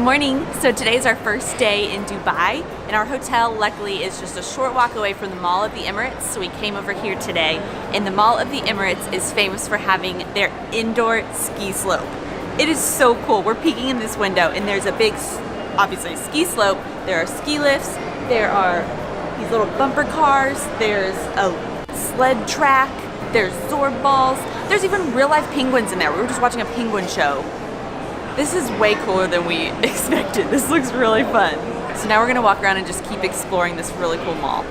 morning. So today's our first day in Dubai, and our hotel luckily is just a short walk away from the Mall of the Emirates, so we came over here today. And the Mall of the Emirates is famous for having their indoor ski slope. It is so cool. We're peeking in this window and there's a big, obviously, ski slope. There are ski lifts, there are these little bumper cars, there's a sled track, there's Zorb balls, there's even real life penguins in there. We were just watching a penguin show. This is way cooler than we expected. This looks really fun. So now we're gonna walk around and just keep exploring this really cool mall.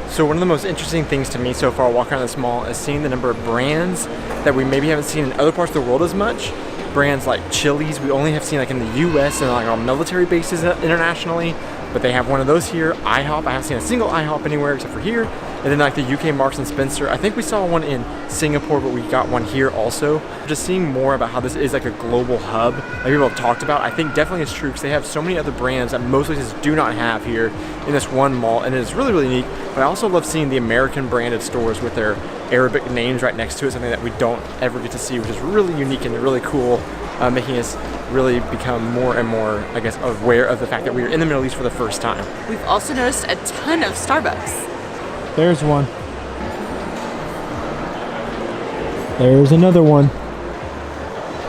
So one of the most interesting things to me so far walking around this mall is seeing the number of brands that we maybe haven't seen in other parts of the world as much. Brands like Chili's, we only have seen like in the US and like on military bases internationally, but they have one of those here. IHOP, I haven't seen a single IHOP anywhere except for here. And then like the UK Marks and Spencer, I think we saw one in Singapore, but we got one here also. Just seeing more about how this is like a global hub, like people have talked about, I think definitely is true because they have so many other brands that most places do not have here in this one mall, and it is really, really neat. But I also love seeing the American branded stores with their Arabic names right next to it, something that we don't ever get to see, which is really unique and really cool, making us really become more and more, I guess, aware of the fact that we are in the Middle East for the first time. We've also noticed a ton of Starbucks. There's one. There's another one.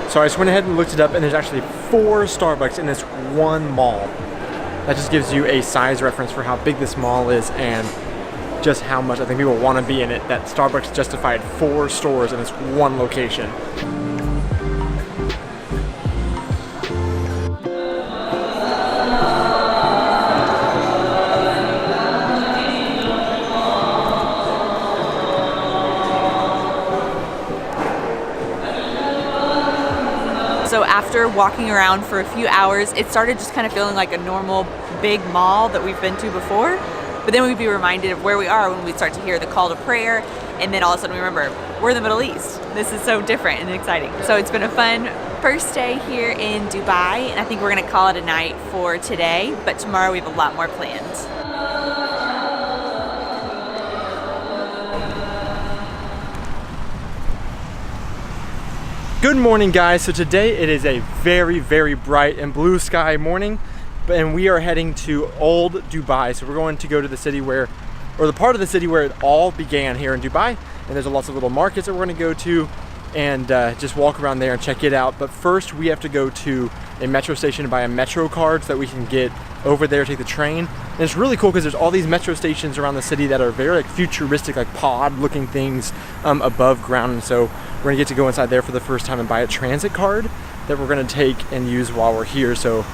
So I just went ahead and looked it up, and there's actually 4 Starbucks in this one mall. That just gives you a size reference for how big this mall is and just how much I think people want to be in it, that Starbucks justified 4 stores in this one location. So after walking around for a few hours, it started just kind of feeling like a normal big mall that we've been to before. But then we'd be reminded of where we are when we start to hear the call to prayer, and then all of a sudden we remember, we're in the Middle East. This is so different and exciting. So it's been a fun first day here in Dubai, and I think we're gonna call it a night for today, but tomorrow we have a lot more planned. Good morning, guys. So today it is a very, very bright and blue sky morning, and we are heading to Old Dubai. So we're going to go to the city where, or the part of the city where it all began here in Dubai. And there's lots of little markets that we're going to go to and just walk around there and check it out. But first we have to go to a metro station to buy a metro card so that we can get over there, take the train. And it's really cool because there's all these metro stations around the city that are very like futuristic, like pod looking things above ground. And so we're gonna get to go inside there for the first time and buy a transit card that we're gonna take and use while we're here. So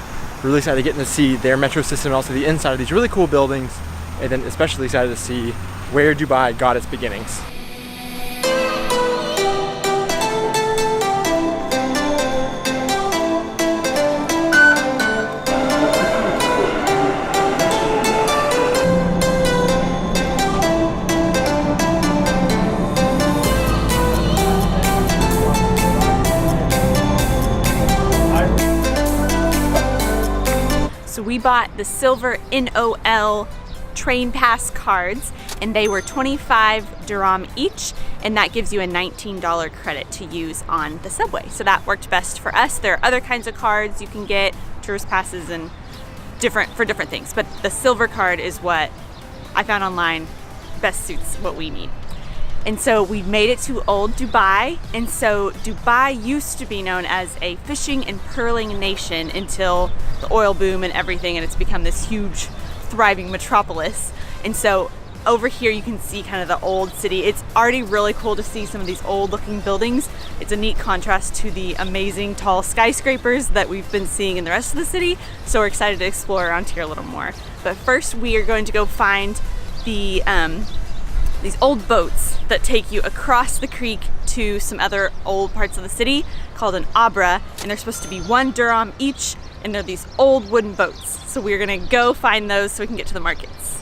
we're really excited to get to see their metro system and also the inside of these really cool buildings, and then especially excited to see where Dubai got its beginnings. We bought the silver NOL train pass cards, and they were 25 dirham each, and that gives you a $19 credit to use on the subway. So that worked best for us. There are other kinds of cards you can get, tourist passes and different things, but the silver card is what I found online best suits what we need. And so we made it to Old Dubai, and so Dubai used to be known as a fishing and pearling nation until the oil boom and everything, and it's become this huge, thriving metropolis. And so over here you can see kind of the old city. It's already really cool to see some of these old looking buildings. It's a neat contrast to the amazing tall skyscrapers that we've been seeing in the rest of the city, so we're excited to explore around here a little more. But first we are going to go find the these old boats that take you across the creek to some other old parts of the city called an Aubrey, and they're supposed to be 1 dirham each, and they're these old wooden boats. So we're gonna go find those so we can get to the markets.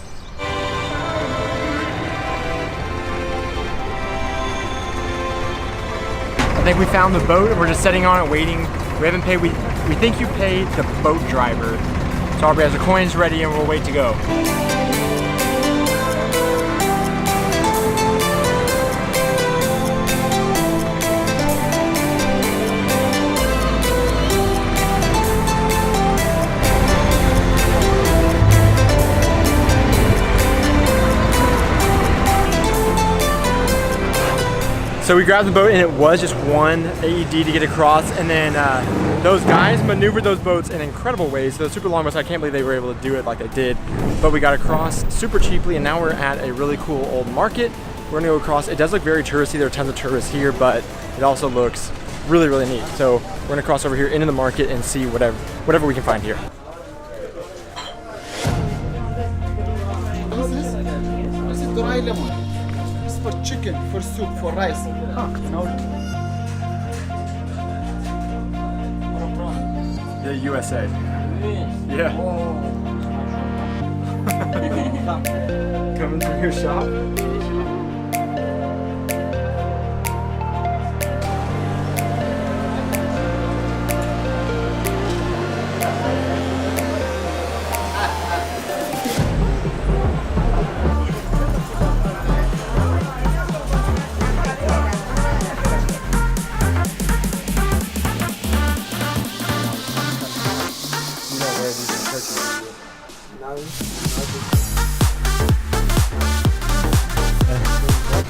I think we found the boat and we're just sitting on it waiting We haven't paid, we think you paid the boat driver. So Aubrey has the coins ready and we'll wait to go. So we grabbed the boat and it was just one AED to get across, and then those guys maneuvered those boats in incredible ways. Those super long boats, I can't believe they were able to do it like they did, but we got across super cheaply, and now we're at a really cool old market. We're gonna go across. It does look very touristy. There are tons of tourists here, but it also looks really, really neat. So we're gonna cross over here into the market and see whatever we can find here. This is dry lemon. It's for chicken, for soup, for rice. The USA. Yeah. Coming from your shop?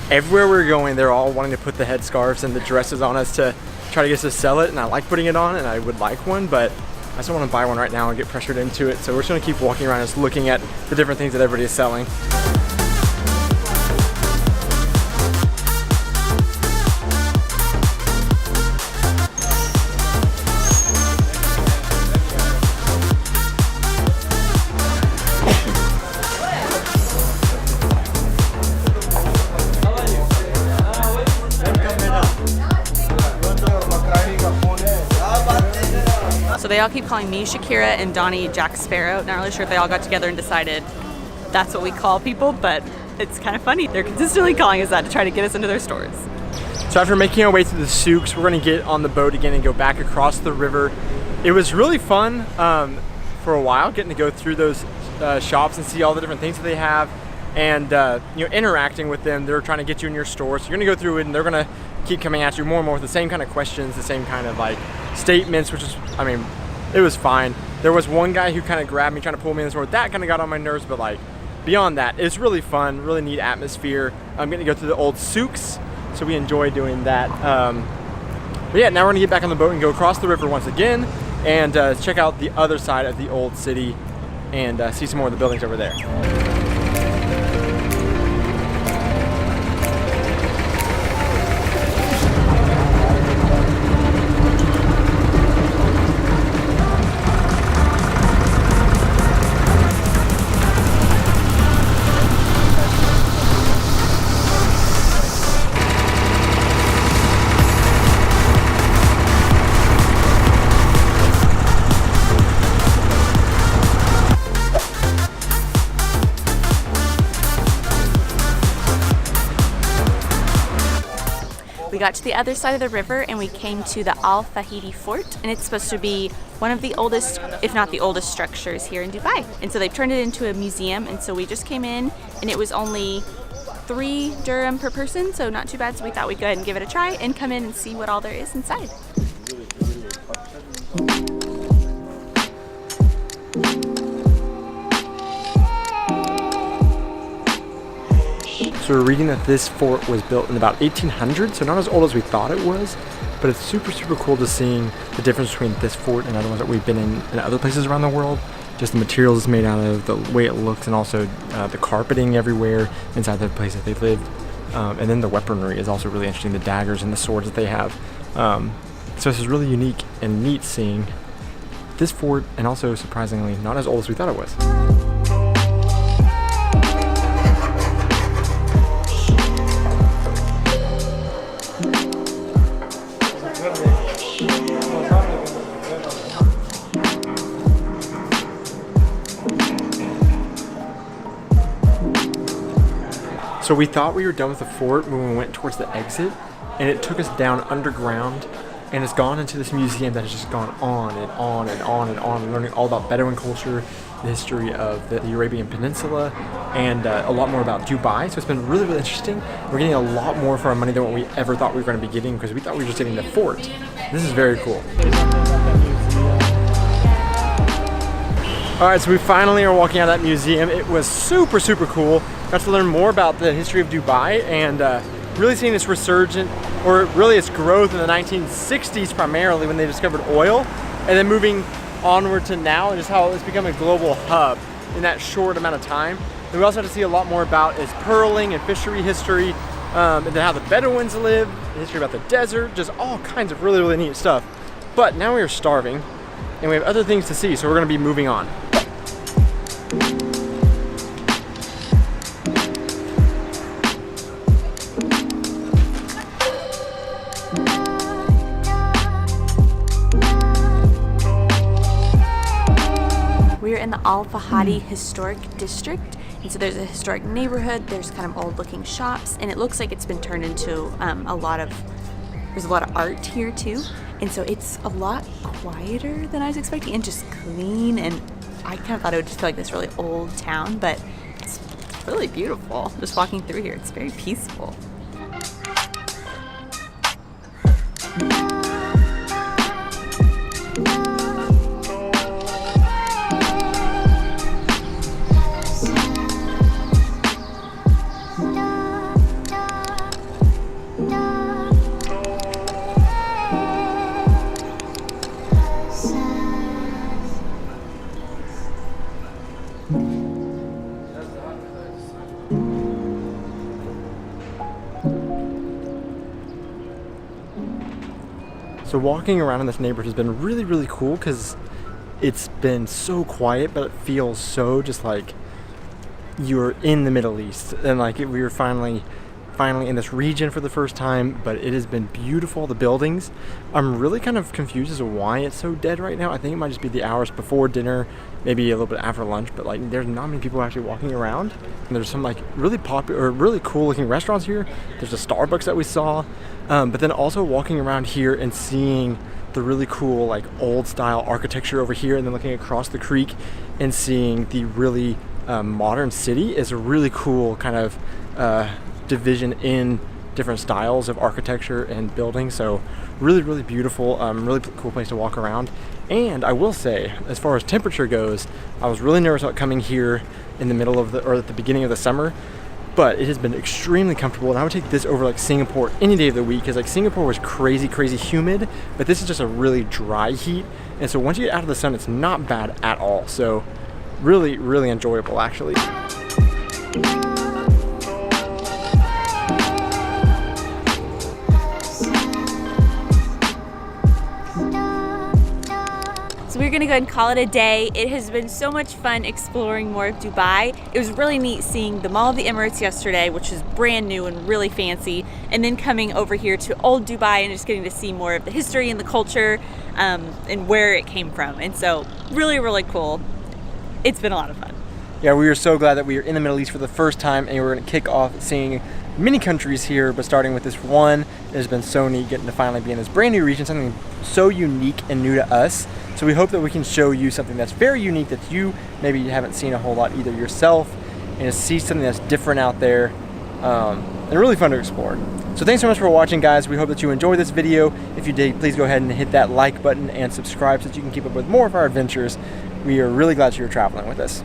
Everywhere we're going, they're all wanting to put the headscarves and the dresses on us to try to get us to sell it, and I like putting it on and I would like one, but I just don't want to buy one right now and get pressured into it. So we're just going to keep walking around just looking at the different things that everybody is selling. So they all keep calling me Shakira and Donnie Jack Sparrow. Not really sure if they all got together and decided that's what we call people, but it's kind of funny. They're consistently calling us that to try to get us into their stores. So after making our way through the souks, we're going to get on the boat again and go back across the river. It was really fun for a while, getting to go through those shops and see all the different things that they have, and you know, interacting with them. They're trying to get you in your store, so you're going to go through it and they're going to keep coming at you more and more with the same kind of questions, the same kind of like statements, which is, I mean, it was fine. There was one guy who kind of grabbed me trying to pull me in the store. That kind of got on my nerves, but like beyond that, it's really fun, really neat atmosphere. I'm getting to go through the old souks, so we enjoy doing that. But yeah, now we're gonna get back on the boat and go across the river once again and check out the other side of the old city and see some more of the buildings over there. We got to the other side of the river and we came to the Alfa Haiti fort, and it's supposed to be one of the oldest, if not the oldest, structures here in Dubai. And so they've turned it into a museum, and so we just came in and it was only 3 dirham per person, so not too bad. So we thought we'd go ahead and give it a try and come in and see what all there is inside. So we're reading that this fort was built in about 1800, so not as old as we thought it was, but it's super, super cool to seeing the difference between this fort and other ones that we've been in other places around the world. Just the materials it's made out of, the way it looks, and also the carpeting everywhere inside the place that they lived. And then the weaponry is also really interesting, the daggers and the swords that they have. So this is really unique and neat seeing this fort, and also surprisingly not as old as we thought it was. So we thought we were done with the fort when we went towards the exit, and it took us down underground and it's gone into this museum that has just gone on and on and on and on, learning all about Bedouin culture, the history of the Arabian Peninsula, and a lot more about Dubai. So it's been really, really interesting. We're getting a lot more for our money than what we ever thought we were going to be getting, because we thought we were just getting the fort. This is very cool. All right, so we finally are walking out of that museum. It was super, super cool. Got to learn more about the history of Dubai and really seeing its resurgence, or really its growth in the 1960s primarily when they discovered oil, and then moving onward to now, and just how it's become a global hub in that short amount of time. And we also had to see a lot more about its pearling and fishery history, and then how the Bedouins live, the history about the desert, just all kinds of really, really neat stuff. But now we are starving, and we have other things to see, so we're gonna be moving on. We're in the Alfa Hottie Historic District, and so there's a historic neighborhood, there's kind of old looking shops, and it looks like it's been turned into there's a lot of art here too, and so it's a lot quieter than I was expecting, and just clean, and I kind of thought it would just feel like this really old town, but it's really beautiful. Just walking through here, it's very peaceful. So walking around in this neighborhood has been really, really cool, because it's been so quiet, but it feels so just like you're in the Middle East, and like we were finally in this region for the first time. But it has been beautiful, the buildings. I'm really kind of confused as to why it's so dead right now. I think it might just be the hours before dinner, maybe a little bit after lunch, but like there's not many people actually walking around. And there's some like really popular or really cool looking restaurants here. There's a Starbucks that we saw, but then also walking around here and seeing the really cool like old style architecture over here, and then looking across the creek and seeing the really modern city is a really cool kind of division in different styles of architecture and buildings. So really, really beautiful, really cool place to walk around. And I will say, as far as temperature goes, I was really nervous about coming here in the middle of or at the beginning of the summer, but it has been extremely comfortable, and I would take this over like Singapore any day of the week, because like Singapore was crazy, crazy humid, but this is just a really dry heat. And so once you get out of the sun, it's not bad at all. So really, really enjoyable actually. So we're gonna go ahead and call it a day. It has been so much fun exploring more of Dubai. It was really neat seeing the Mall of the Emirates yesterday, which is brand new and really fancy, and then coming over here to old Dubai and just getting to see more of the history and the culture and where it came from. And so really, really cool. It's been a lot of fun. Yeah, we are so glad that we are in the Middle East for the first time, and we're gonna kick off seeing many countries here, but starting with this one. It has been so neat getting to finally be in this brand new region, something so unique and new to us. So we hope that we can show you something that's very unique that you maybe haven't seen a whole lot either yourself, and to see something that's different out there, and really fun to explore. So thanks so much for watching, guys. We hope that you enjoyed this video. If you did, please go ahead and hit that like button and subscribe so that you can keep up with more of our adventures. We are really glad you're traveling with us.